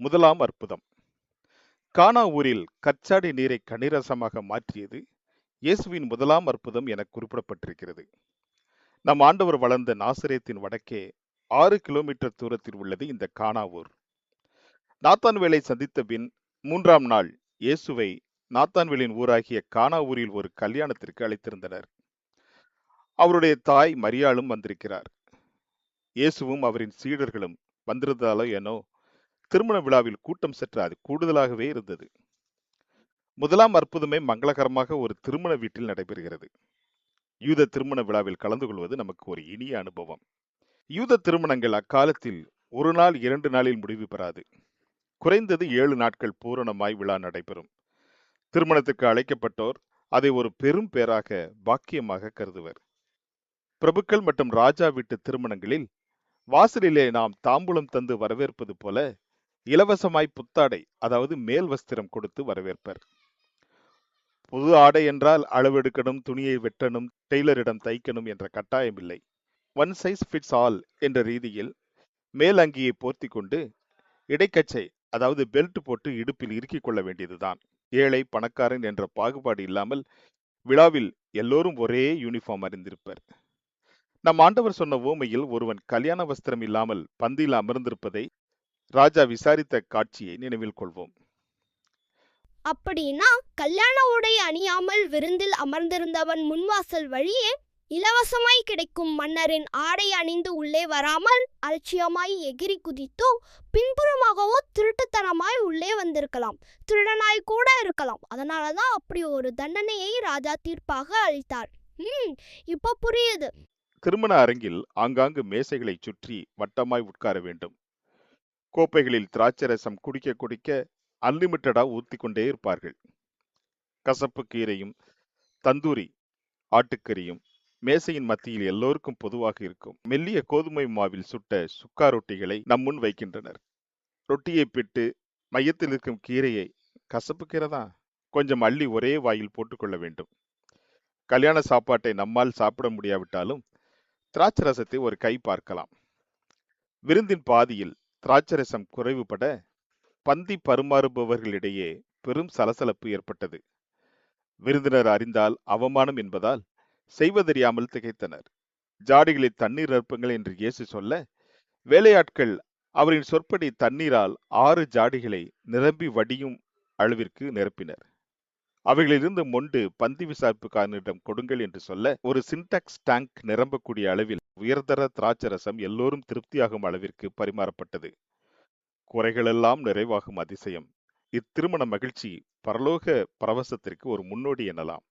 முதலாம் அற்புதம். கானா ஊரில் கச்சாடி நீரை கனிரசமாக மாற்றியது இயேசுவின் முதலாம் அற்புதம் என குறிப்பிடப்பட்டிருக்கிறது. நம் ஆண்டவர் வளர்ந்த நாசரேத்தின் வடக்கே 6 கிலோமீட்டர் தூரத்தில் உள்ளது இந்த கானா ஊர். நாத்தான்வேலை சந்தித்த பின் 3ஆம் நாள் இயேசுவை நாத்தான்வேலின் ஊராகிய கானா ஊரில் ஒரு கல்யாணத்திற்கு அழைத்திருந்தனர். அவருடைய தாய் மரியாளும் வந்திருக்கிறார். இயேசுவும் அவரின் சீடர்களும் வந்திருந்தாலோ எனோ திருமண விழாவில் கூட்டம் சற்று அது கூடுதலாகவே இருந்தது. முதலாம் அற்புதமே மங்களகரமாக ஒரு திருமண வீட்டில் நடைபெறுகிறது. யூத திருமண விழாவில் கலந்து கொள்வது நமக்கு ஒரு இனிய அனுபவம். யூத திருமணங்கள் அக்காலத்தில் 1 நாள் 2 நாளில் முடிவு பெறாது. குறைந்தது 7 நாட்கள் பூரணமாய் விழா நடைபெறும். திருமணத்துக்கு அழைக்கப்பட்டோர் அதை ஒரு பெரும் பேராக பாக்கியமாக கருதுவர். பிரபுக்கள் மற்றும் ராஜா வீட்டு திருமணங்களில் வாசலிலே நாம் தாம்பூலம் தந்து வரவேற்பது போல இலவசமாய் புத்தாடை, அதாவது மேல் வஸ்திரம் கொடுத்து வரவேற்பர். புது ஆடை என்றால் அளவெடுக்கணும், துணியை வெட்டணும், டெய்லரிடம் தைக்கணும் என்ற கட்டாயம் இல்லை. ஒன் சைஸ் ஃபிட்ஸ் ஆல் என்ற ரீதியில் மேல் அங்கியை போர்த்தி கொண்டு இடைக்கச்சை, அதாவது பெல்ட் போட்டு இடுப்பில் இறுக்கிக் கொள்ள வேண்டியதுதான். ஏழை பணக்காரன் என்ற பாகுபாடு இல்லாமல் விழாவில் எல்லோரும் ஒரே யூனிஃபார்ம் அறிந்திருப்பர். நம் ஆண்டவர் சொன்ன உவமையில் ஒருவன் கல்யாண வஸ்திரம் இல்லாமல் பந்தியில் அமர்ந்திருப்பதை ராஜா விசாரித்த காட்சியை நினைவில் கொள்வோம். அப்படின்னா கல்யாண உடை அணியாமல் விருந்தில் அமர்ந்திருந்தவன் முன்வாசல் வழியே இலவசமாய் கிடைக்கும் மன்னரின் ஆடை அணிந்து உள்ளே வராமல் அலட்சியமாய் எகிரி குதித்தோ பின்புறமாகவோ திருட்டுத்தனமாய் உள்ளே வந்திருக்கலாம். திருடனாய் கூட இருக்கலாம். அதனாலதான் அப்படி ஒரு தண்டனையை ராஜா தீர்ப்பாக அளித்தார். இப்ப புரியுது. திருமண அரங்கில் ஆங்காங்கு மேசைகளை சுற்றி வட்டமாய் உட்கார வேண்டும். கோப்பைகளில் திராட்சரசம் குடிக்க குடிக்க அன்லிமிட்டடா ஊத்தி கொண்டே இருப்பார்கள். கசப்பு கீரையும் தந்தூரி ஆட்டுக்கறியும் மேசையின் மத்தியில் எல்லோருக்கும் பொதுவாக இருக்கும். மெல்லிய கோதுமை மாவில் சுட்ட சுக்கா ரொட்டிகளை நம் முன் வைக்கின்றனர். ரொட்டியை பிட்டு மையத்தில் இருக்கும் கீரையை, கசப்பு கீரை தான், கொஞ்சம் அள்ளி ஒரே வாயில் போட்டுக்கொள்ள வேண்டும். கல்யாண சாப்பாட்டை நம்மால் சாப்பிட முடியாவிட்டாலும் திராட்சரசத்தை ஒரு கை பார்க்கலாம். விருந்தின் பாதியில் திராட்சரசம் குறைவுபட பந்தி பருமாறுபவர்களிடையே பெரும் சலசலப்பு ஏற்பட்டது. விருந்தினர் அறிந்தால் அவமானம் என்பதால் செய்வதறியாமல் திகைத்தனர். ஜாடிகளில் தண்ணீர் நிரப்புங்கள் என்று இயேசு சொல்ல, வேலையாட்கள் அவரின் சொற்படி தண்ணீரால் 6 ஜாடிகளை நிரம்பி வடியும் அளவிற்கு நிரப்பினர். அவைகளிலிருந்து மொண்டு பந்தி விசாரிப்புக்காரனிடம் கொடுங்கள் என்று சொல்ல, ஒரு சின்டாக்ஸ் டேங்க் நிரம்பக்கூடிய அளவில் உயர்தர திராட்சரசம் எல்லோரும் திருப்தியாகும் அளவிற்கு பரிமாறப்பட்டது. குறைகளெல்லாம் நிறைவாகும் அதிசயம். இத்திருமண மகிழ்ச்சி பரலோக பரவசத்திற்கு ஒரு முன்னோடி எனலாம்.